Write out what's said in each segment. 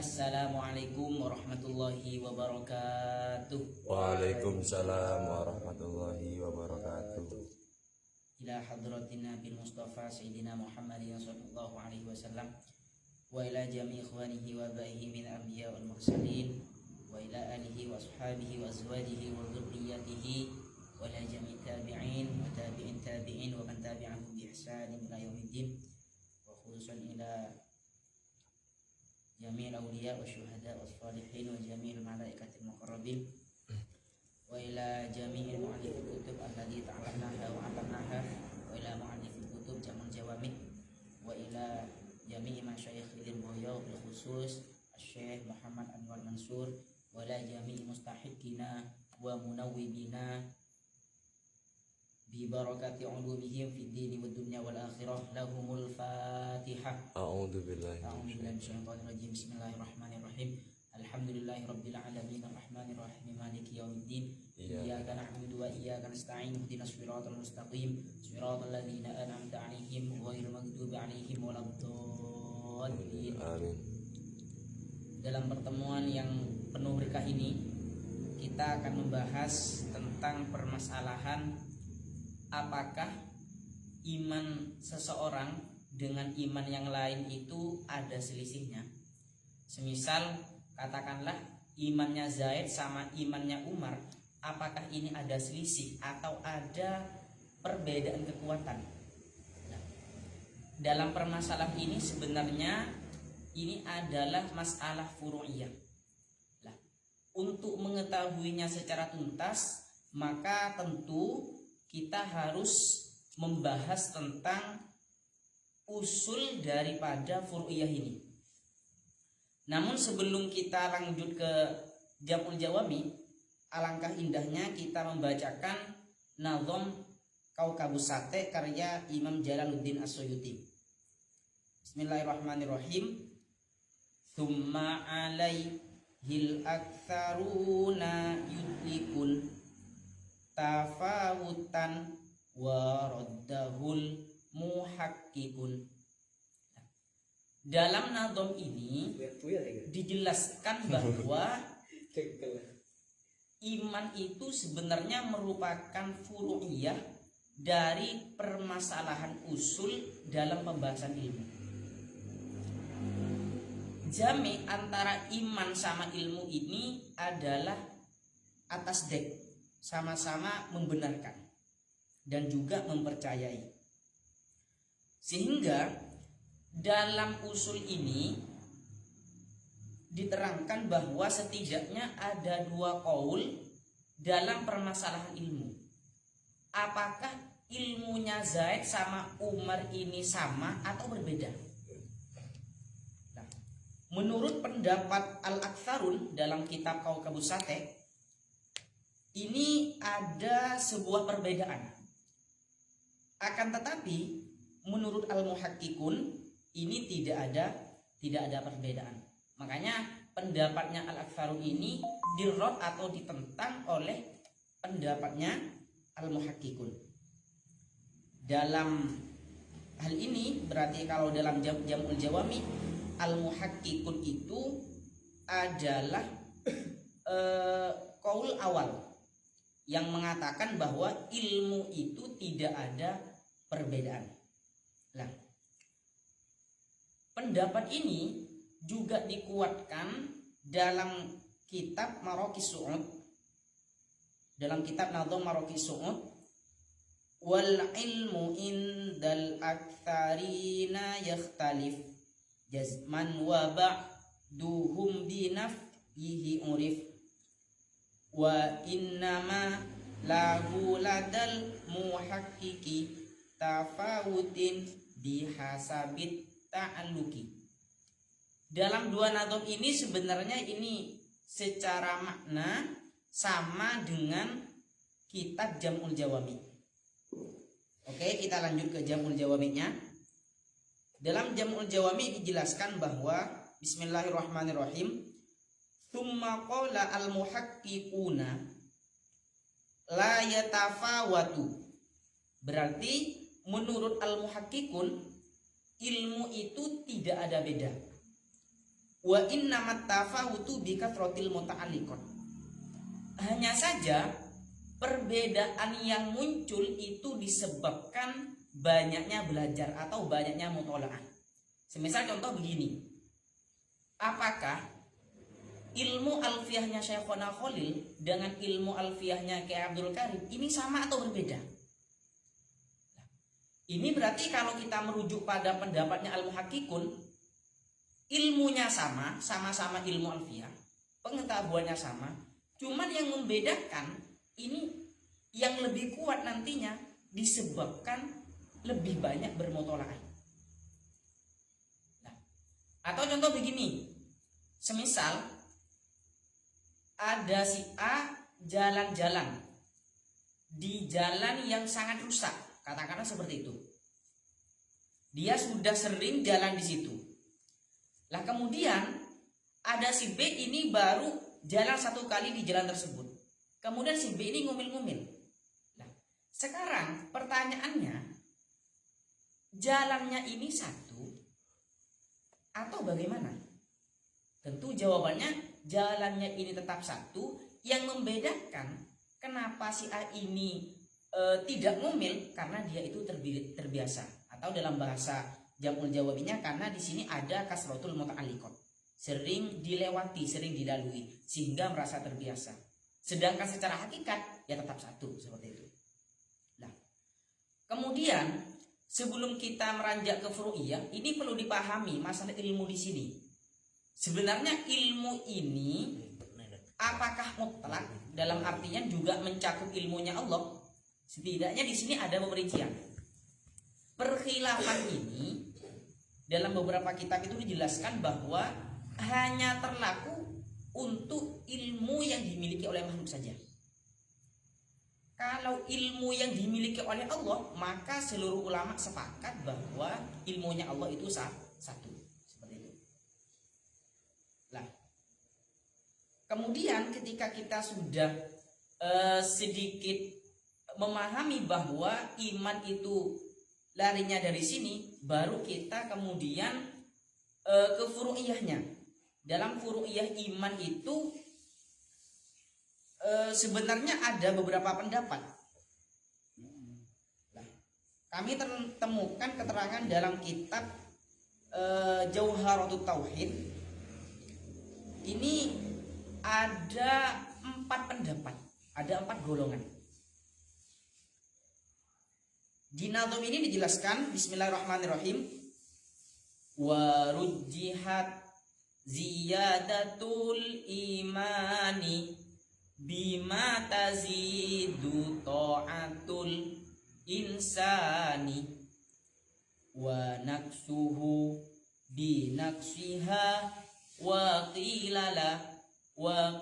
Assalamualaikum warahmatullahi wabarakatuh. Waalaikumsalam warahmatullahi wabarakatuh. Ila hadratina bil Mustafa Sayyidina Muhammadin sallallahu alaihi wasallam wa ila jami ikhwanihi wa baihi min anbiya wal mursalin wa ila alihi wa ashabihi wa azwajihi wa dhurriyyatihi wa ila jami tabi'in wa tabi'in wa man tabi'ahum bi ihsanin ila yaumiddin wa khususan ila jami'il awliya wa syuhada wa salihin wa jami'il malaikatil muqarrabin wa ila jami'il mu'allifil kutub alladhi ta'alamnaha wa 'allamnaha wa ila mu'allifil kutub jam'ul jawami wa ila jami'i masyayikhil buya bil khusus Syekh Muhammad Anwar Mansur wa ila jami'i mustahiqina wa munawwibina bi barakati ulumihim fid dini wad dunya wal akhirah lahumul fatihah. A'udzu billahi minasyaitonir rajim. Bismillahirrahmanirrahim. Alhamdulillahi rabbil alamin arrahmanir rahim maliki yaumiddin. Iyyaka na'budu wa iyyaka nasta'in ihdinas siratal mustaqim siratal ladzina an'amta 'alaihim ghairil maghdubi 'alaihim waladdallin. Amin. Dalam pertemuan yang penuh berkah ini kita akan membahas tentang permasalahan apakah iman seseorang dengan iman yang lain itu ada selisihnya. Semisal katakanlah imannya Zaid sama imannya Umar, apakah ini ada selisih atau ada perbedaan kekuatan? Nah, dalam permasalahan ini sebenarnya ini adalah masalah furu'iyah. Nah, untuk mengetahuinya secara tuntas maka tentu kita harus membahas tentang usul daripada furu'iyah ini. Namun sebelum kita lanjut ke Jam'ul Jawami, alangkah indahnya kita membacakan Nazom Kaukabus Sate karya Imam Jalaluddin As-Suyuti. Bismillahirrahmanirrahim. Tsumma alaihil aktsaruna yudlikun tafawutan wa raddahul muhakkikun. Dalam nazom ini dijelaskan bahwa iman itu sebenarnya merupakan furu'iyah dari permasalahan usul dalam pembahasan ilmu. Jami antara iman sama ilmu ini adalah atas dek, sama-sama membenarkan dan juga mempercayai. Sehingga dalam usul ini diterangkan bahwa setidaknya ada dua qaul dalam permasalahan ilmu. Apakah ilmunya Zaid sama Umar ini sama atau berbeda? Nah, menurut pendapat Al-Aktsarun dalam kitab Kaukabus Sate, ini ada sebuah perbedaan. Akan tetapi menurut Al-Muhakkikun ini tidak ada perbedaan. Makanya pendapatnya Al-Aktsarun ini dirot atau ditentang oleh pendapatnya Al-Muhakkikun. Dalam hal ini berarti kalau dalam Jam'ul Jawami, Al-Muhakkikun itu adalah qaul awal yang mengatakan bahwa ilmu itu tidak ada perbedaan. Nah, pendapat ini juga dikuatkan dalam kitab Maraqis Su'ud, dalam kitab Nazom Maraqis Su'ud, wal ilmu indal aktsarina yakhtalif jazman wa ba'duhum binafyihi urif wa innama lahu ladal muhakkiki tafawutin bihasabit ta'alluki. Dalam dua nazom ini sebenarnya ini secara makna sama dengan kitab Jam'ul Jawami. Oke, kita lanjut ke Jam'ul Jawaminya. Dalam Jam'ul Jawami dijelaskan bahwa bismillahirrahmanirrahim, tsumma qala al-muhaqqiquna la yatafawatu. Berarti menurut al-muhaqqiqun ilmu itu tidak ada beda. Wa innamat tafawutu bi kathratil muta'alliqat. Hanya saja perbedaan yang muncul itu disebabkan banyaknya belajar atau banyaknya mutola'ah. Semisal contoh begini. Apakah ilmu alfiyahnya Syekhona Khalil dengan ilmu alfiyahnya Kiai Abdul Karim ini sama atau berbeda? Ini berarti kalau kita merujuk pada pendapatnya Al-Muhaqqiqun, ilmunya sama, sama-sama ilmu alfiyah, pengetahuannya sama, cuman yang membedakan ini yang lebih kuat nantinya disebabkan lebih banyak bermutola'ah. Nah, atau contoh begini, semisal ada si A jalan-jalan di jalan yang sangat rusak, katakanlah seperti itu. Dia sudah sering jalan di situ. Lah kemudian ada si B ini baru jalan satu kali di jalan tersebut. Kemudian si B ini ngumil-ngumil. Nah, sekarang pertanyaannya, jalannya ini satu atau bagaimana? Tentu jawabannya jalannya ini tetap satu. Yang membedakan kenapa si A ini tidak ngumil karena dia itu terbiasa, atau dalam bahasa jamul jawabinya karena di sini ada kasratul muta'alliqat, sering dilewati, sering dilalui sehingga merasa terbiasa. Sedangkan secara hakikat ya tetap satu seperti itu. Nah, kemudian sebelum kita meranjak ke furu'iyah, ini perlu dipahami masalah ilmu di sini. Sebenarnya ilmu ini apakah mutlak dalam artian juga mencakup ilmunya Allah? Setidaknya di sini ada pemerincian. Perkhilafan ini dalam beberapa kitab itu dijelaskan bahwa hanya terlaku untuk ilmu yang dimiliki oleh makhluk saja. Kalau ilmu yang dimiliki oleh Allah, maka seluruh ulama sepakat bahwa ilmunya Allah itu satu. Seperti itu. Nah, kemudian ketika kita sudah sedikit memahami bahwa iman itu larinya dari sini, baru kita kemudian ke furu'iyahnya. Dalam furu'iyah iman itu sebenarnya ada beberapa pendapat. Nah, kami temukan keterangan dalam kitab Jauharatut Tauhid. Ini ada 4 pendapat, ada 4 golongan. Di nazm ini dijelaskan, bismillahirrahmanirrahim, wa rujjihat ziyadatul imani bima tazidu ta'atul insani wa naqsuhu bi naqsiha wa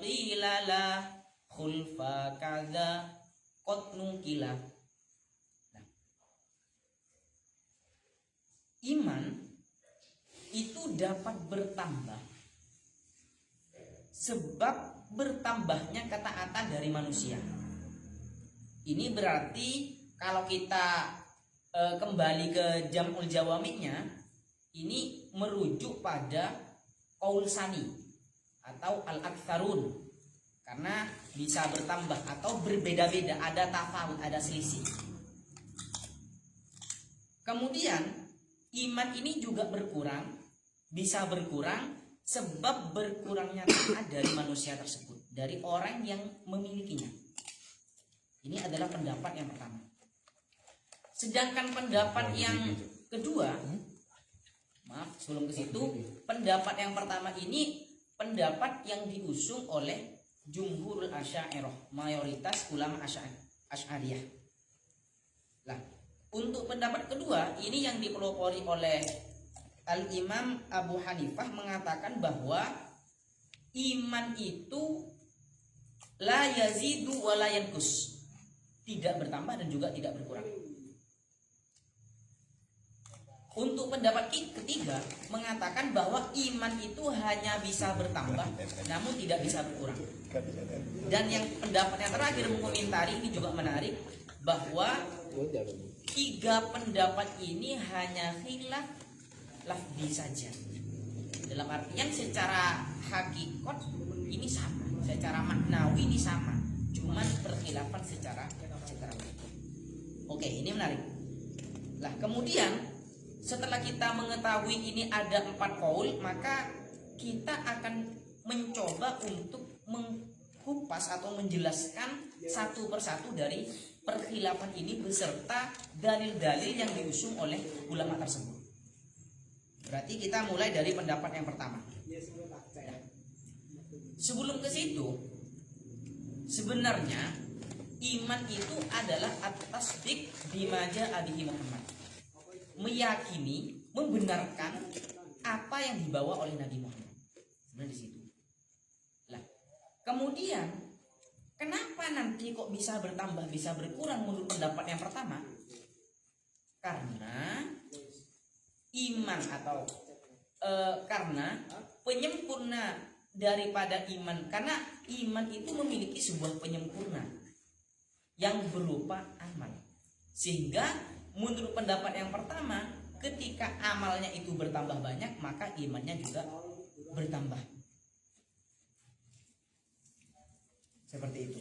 qilala khulfa kadza qad nukila. Nah, iman itu dapat bertambah sebab bertambahnya ketaatan dari manusia. Ini berarti kalau kita kembali ke jamul jawami'nya, ini merujuk pada qaul sani atau al-aktsarun, karena bisa bertambah atau berbeda-beda, ada tafawut, ada selisih. Kemudian iman ini juga berkurang, bisa berkurang sebab berkurangnya taat dari manusia tersebut, dari orang yang memilikinya. Ini adalah pendapat yang pertama. Sedangkan pendapat yang kedua, maaf sebelum ke situ, pendapat yang pertama ini pendapat yang diusung oleh jumhurul asy'ariyah, mayoritas ulama asy'ariyah. Lah, untuk pendapat kedua ini yang dipelopori oleh Al-Imam Abu Hanifah, mengatakan bahwa iman itu la yazidu wa la yanqus, tidak bertambah dan juga tidak berkurang. Untuk pendapat ketiga mengatakan bahwa iman itu hanya bisa bertambah namun tidak bisa berkurang. Dan yang pendapat yang terakhir mengomentari ini juga menarik, bahwa 3 pendapat ini hanya khilaf lafzi saja Dalam artian secara hakikat ini sama, secara maknawi ini sama, cuman berkhilafan secara makna. Oke, ini menarik. Lah kemudian setelah kita mengetahui ini ada 4 qaul, maka kita akan mencoba untuk mengkupas atau menjelaskan satu persatu dari perkhilafan ini beserta dalil-dalil yang diusung oleh ulama tersebut. Berarti kita mulai dari pendapat yang pertama. Nah, sebelum ke situ, sebenarnya iman itu adalah at-tasdiq bima jaa bihi Muhammad. Meyakini, membenarkan apa yang dibawa oleh Nabi Muhammad. Sebenarnya di situ. Lah, kemudian kenapa nanti kok bisa bertambah, bisa berkurang menurut pendapat yang pertama? Karena iman atau karena penyempurna daripada iman, karena iman itu memiliki sebuah penyempurna yang berupa amal. Sehingga menurut pendapat yang pertama, ketika amalnya itu bertambah banyak, maka imannya juga bertambah. Seperti itu.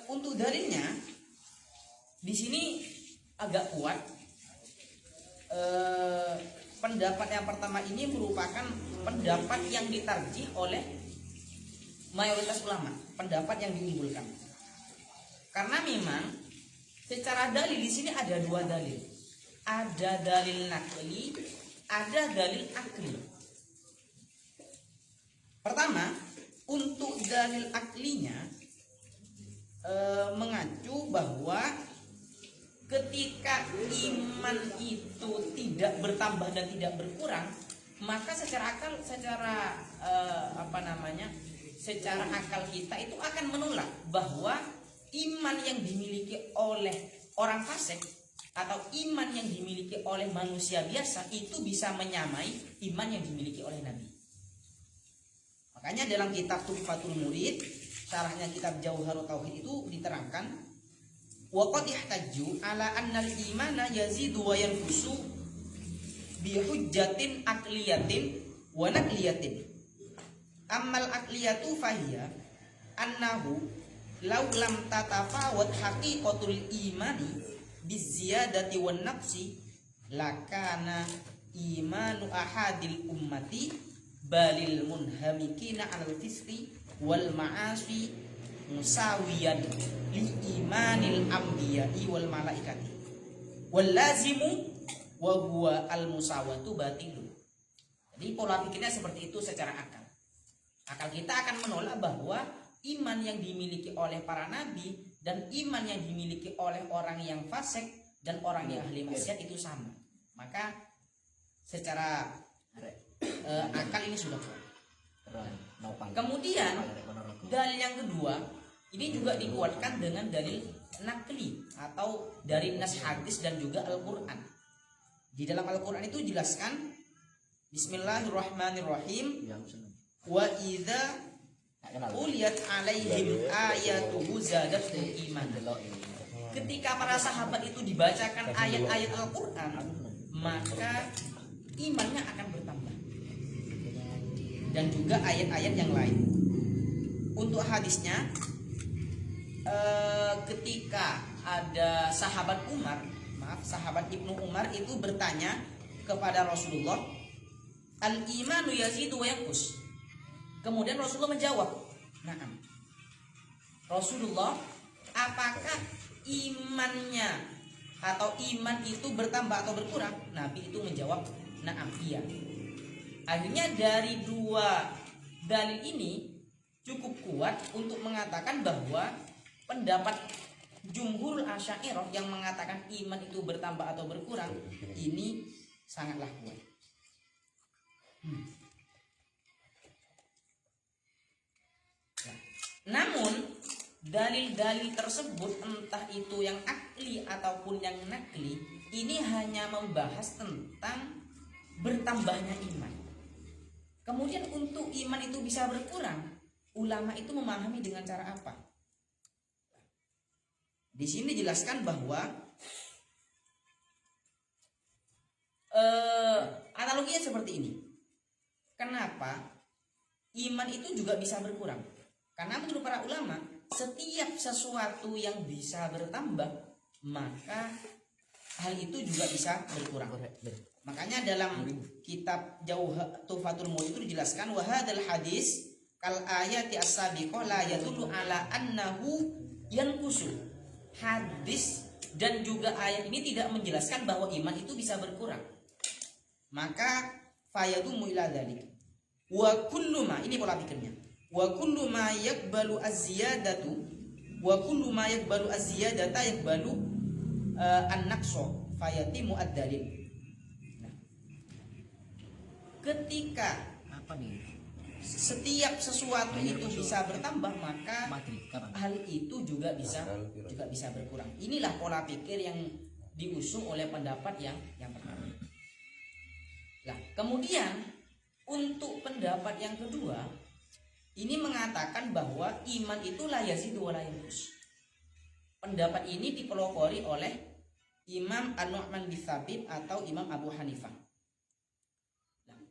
Untuk dalilnya di sini agak kuat. Pendapat yang pertama ini merupakan pendapat yang ditarjih oleh mayoritas ulama, pendapat yang diunggulkan. Karena memang secara dalil di sini ada 2 dalil. Ada dalil nakli, ada dalil akli. Pertama, untuk dalil aklinya mengacu bahwa ketika iman itu tidak bertambah dan tidak berkurang, maka secara akal, secara secara akal kita itu akan menolak bahwa iman yang dimiliki oleh orang fasik atau iman yang dimiliki oleh manusia biasa itu bisa menyamai iman yang dimiliki oleh Nabi. Makanya dalam kitab Tuhfatul Murid, syarahnya kitab Jauharut Tauhid itu diterangkan, wa qad yahtaju ala anna al-imana yazidu wa yanqusu bi hujjatin aqliyatin wa naqliyatin. Ammal aqliyatu fahiya annahu law lam tatafawat haqiqatul imani biziyadati wan naqsi lakana imanu ahadil ummati balil munhamikina alal fisqi wal ma'asi musawiyan li imanil anbiya'i wal malaikati wal lazimu wa huwa al musawatu batilun. Jadi pola pikirnya seperti itu secara akal. Akal kita akan menolak bahwa iman yang dimiliki oleh para nabi dan iman yang dimiliki oleh orang yang fasik dan orang yang ahli maksiat itu sama. Maka secara akal ini sudah kuat. Kemudian dalil yang kedua ini juga dikuatkan dengan dalil nakli atau dari nas hadis dan juga Al-Quran. Di dalam Al-Quran itu jelaskan Bismillahirrahmanirrahim, wa idza uliyat alaihim ayatuhu zadatuhum iman. Ketika para sahabat itu dibacakan ayat-ayat Al-Quran, maka imannya akan bertambah. Dan juga ayat-ayat yang lain. Untuk hadisnya, ketika ada sahabat Ibnu Umar itu bertanya kepada Rasulullah, al-imanu yazidu wa yanqus. Kemudian Rasulullah menjawab, "Na'am." Rasulullah, apakah imannya atau iman itu bertambah atau berkurang? Nabi itu menjawab, "Na'am, iya." Akhirnya dari 2 dalil ini cukup kuat untuk mengatakan bahwa pendapat jumhur Asy'ariyah yang mengatakan iman itu bertambah atau berkurang ini sangatlah kuat. Namun dalil-dalil tersebut entah itu yang akli ataupun yang nakli ini hanya membahas tentang bertambahnya iman. Kemudian untuk iman itu bisa berkurang, ulama itu memahami dengan cara apa? Di sini dijelaskan bahwa Analoginya seperti ini. Kenapa iman itu juga bisa berkurang? Karena menurut para ulama, setiap sesuatu yang bisa bertambah, maka hal itu juga bisa berkurang. Makanya dalam kitab Tuhfatul Mu'in itu dijelaskan, wa hadzal hadis kal ayati as-sabiqah la yadullu ala annahu yanqusu. Hadis dan juga ayat ini tidak menjelaskan bahwa iman itu bisa berkurang. Maka fayadumu ila dzalik. Wa kullu ma, ini pola pikirnya. Wa kullu ma yaqbalu az-ziyadatu wa kullu ma yaqbalu az-ziyadata yaqbalu an-naqsa fayatimu ad-dalil. Nah, ketika setiap sesuatu itu bisa bertambah, maka hal itu juga bisa berkurang. Inilah pola pikir yang diusung oleh pendapat yang pertama. Nah, kemudian untuk pendapat yang kedua, ini mengatakan bahwa iman itu la yazidu wa la yanqus. Pendapat ini dipelopori oleh Imam An-Nu'man bin Tsabit atau Imam Abu Hanifah. Nah,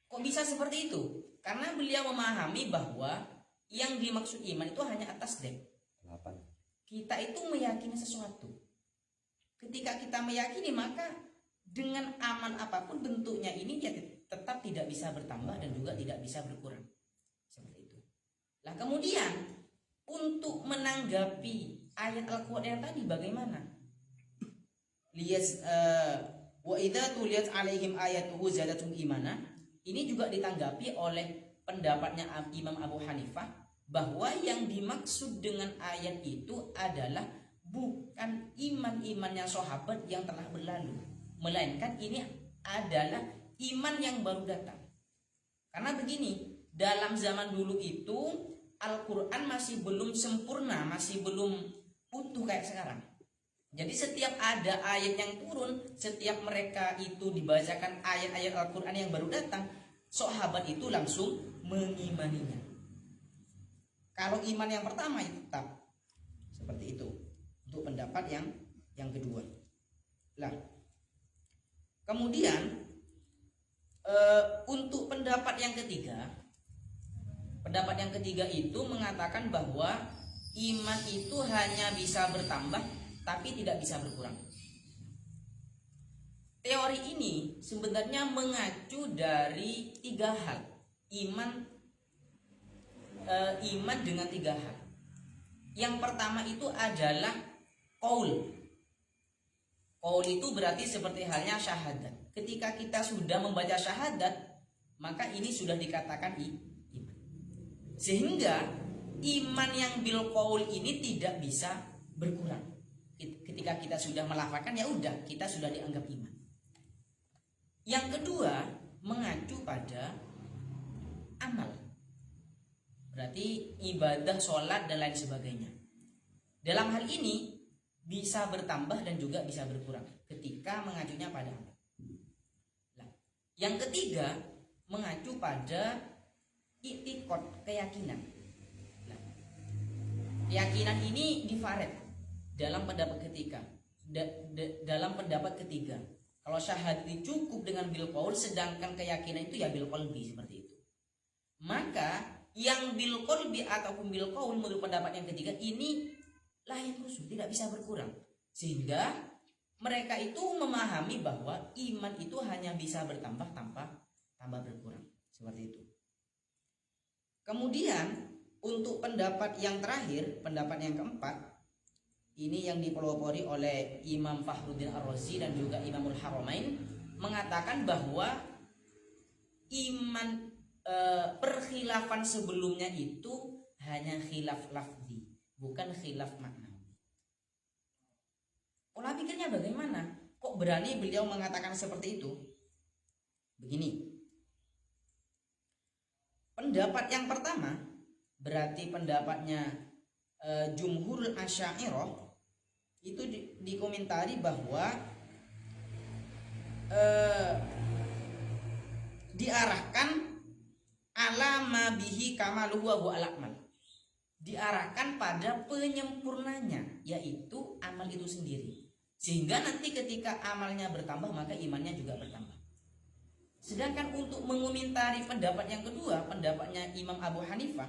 kok bisa seperti itu? Karena beliau memahami bahwa yang dimaksud iman itu hanya atas dek. Kita itu meyakini sesuatu. Ketika kita meyakini, maka dengan aman apapun bentuknya ini ya tetap tidak bisa bertambah dan juga tidak bisa berkurang. Seperti itu. Lah kemudian untuk menanggapi ayat Al-Qur'an yang tadi bagaimana? Wa idza tuliyat alaihim ayatuhu zadatum imana. Ini juga ditanggapi oleh pendapatnya Imam Abu Hanifah bahwa yang dimaksud dengan ayat itu adalah bukan iman-imannya sahabat yang telah berlalu, melainkan ini adalah iman yang baru datang. Karena begini, dalam zaman dulu itu Al-Quran masih belum sempurna, masih belum utuh kayak sekarang. Jadi setiap ada ayat yang turun, setiap mereka itu dibacakan ayat-ayat Al-Quran yang baru datang, sahabat itu langsung mengimaninya. Kalau iman yang pertama itu tetap seperti itu. Untuk pendapat yang kedua. Lah, kemudian untuk pendapat yang ketiga itu mengatakan bahwa iman itu hanya bisa bertambah tapi tidak bisa berkurang. Teori ini sebenarnya mengacu dari 3 hal. Iman dengan 3 hal. Yang pertama itu adalah qaul. Qaul itu berarti seperti halnya syahadat. Ketika kita sudah membaca syahadat, maka ini sudah dikatakan iman. Sehingga iman yang bil qaul ini tidak bisa berkurang. Ketika kita sudah melafalkan, ya udah, kita sudah dianggap iman. Yang kedua, mengacu pada amal. Berarti ibadah, sholat, dan lain sebagainya. Dalam hal ini bisa bertambah dan juga bisa berkurang ketika mengacunya pada amal. Nah, yang ketiga, mengacu pada i'tiqad, keyakinan. Nah, keyakinan ini difared dalam pendapat ketiga. Kalau syahadat cukup dengan bil qaul, sedangkan keyakinan itu ya bil qalbi, seperti itu. Maka yang bil qalbi ataupun bil qaul menurut pendapat yang ketiga ini layak rusuh, tidak bisa berkurang. Sehingga mereka itu memahami bahwa iman itu hanya bisa bertambah tanpa berkurang, seperti itu. Kemudian untuk pendapat yang terakhir, pendapat yang keempat, ini yang dipelopori oleh Imam Fakhruddin Ar-Razi dan juga Imamul Haramain, mengatakan bahwa iman perkhilafan sebelumnya itu hanya khilaf lafzi, bukan khilaf makna. Pola pikirnya bagaimana? Kok berani beliau mengatakan seperti itu? Begini. Pendapat yang pertama, berarti pendapatnya Jumhurul Asy'ariyah, itu dikomentari bahwa diarahkan ala ma bihi kamaluhu wa al-akmal. Diarahkan pada penyempurnanya, yaitu amal itu sendiri. Sehingga nanti ketika amalnya bertambah, maka imannya juga bertambah. Sedangkan untuk mengomentari pendapat yang kedua, pendapatnya Imam Abu Hanifah,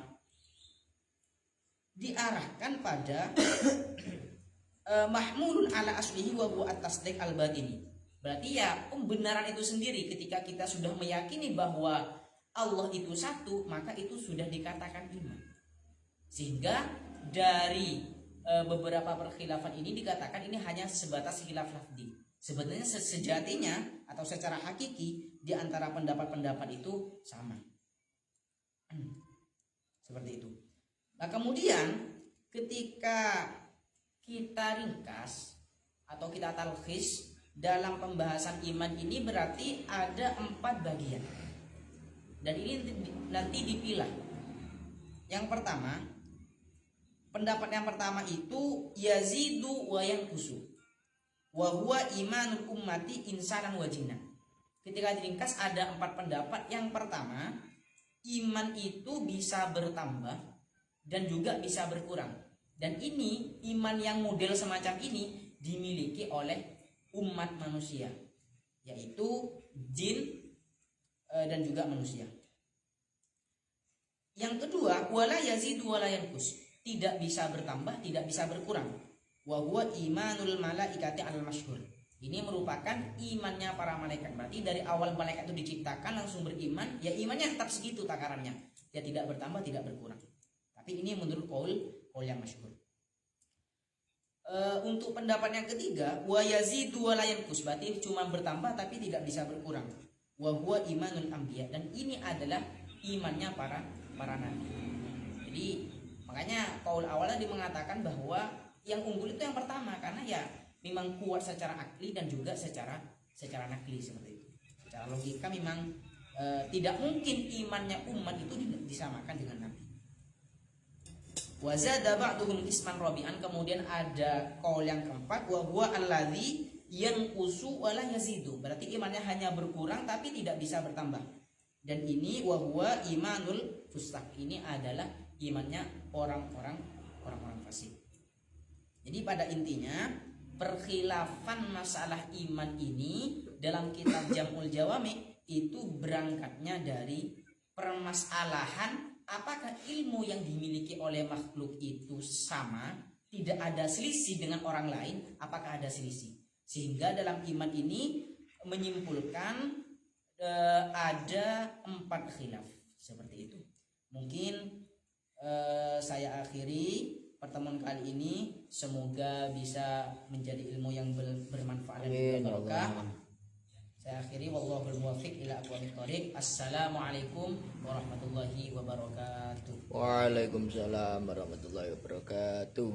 diarahkan pada mahmulun ala aslihi wa huwa at-tasdiq al-batini. Berarti ya pembenaran itu sendiri ketika kita sudah meyakini bahwa Allah itu satu, maka itu sudah dikatakan iman. Sehingga dari beberapa perkhilafan ini dikatakan ini hanya sebatas khilaf lafzi. Sebenarnya sejatinya atau secara hakiki di antara pendapat-pendapat itu sama. Seperti itu. Nah, kemudian ketika kita ringkas atau kita talkhis dalam pembahasan iman ini berarti ada 4 bagian. Dan ini nanti dipilah. Yang pertama, pendapat yang pertama itu yazidu wa yanqusu. Wa huwa imanul ummati insanan wa jinnan. Ketika diringkas ada 4 pendapat. Yang pertama, iman itu bisa bertambah dan juga bisa berkurang. Dan ini iman yang model semacam ini dimiliki oleh umat manusia, yaitu jin dan juga manusia. Yang kedua, wala yazidu wala yanqus, tidak bisa bertambah, tidak bisa berkurang. Wa huwa imanul malaikati al masyhur. Ini merupakan imannya para malaikat. Berarti dari awal malaikat itu diciptakan langsung beriman, ya imannya tetap segitu takarannya. Ya tidak bertambah, tidak berkurang. Tapi ini menurut qaul yang masyhur. Untuk pendapat yang ketiga, wa yazidu wa la yanqus, berarti cuma bertambah tapi tidak bisa berkurang. Wa huwa imanul anbiya, dan ini adalah imannya para nabi. Jadi makanya qaul awalnya dia mengatakan bahwa yang unggul itu yang pertama karena ya memang kuat secara akli dan juga secara nakli seperti itu. Secara logika memang tidak mungkin imannya umat itu disamakan dengan nabi. Wa zada ba'duhum isman rabi'an, kemudian ada qaul yang keempat, wa huwa alladzi yanqusu wa la yazidu, berarti imannya hanya berkurang tapi tidak bisa bertambah. Dan ini wa huwa imanul fusaq, ini adalah imannya orang-orang fasik. Jadi pada intinya perkhilafan masalah iman ini dalam kitab Jam'ul Jawami itu berangkatnya dari permasalahan apakah ilmu yang dimiliki oleh makhluk itu sama, tidak ada selisih dengan orang lain, apakah ada selisih. Sehingga dalam iman ini menyimpulkan ada 4 khilaf seperti itu. Mungkin saya akhiri pertemuan kali ini, semoga bisa menjadi ilmu yang bermanfaat dan berkah. Saya akhiri, wallahul muwaffiq ila aqwamit thoriq. Assalamualaikum warahmatullahi wabarakatuh. Waalaikumsalam warahmatullahi wabarakatuh.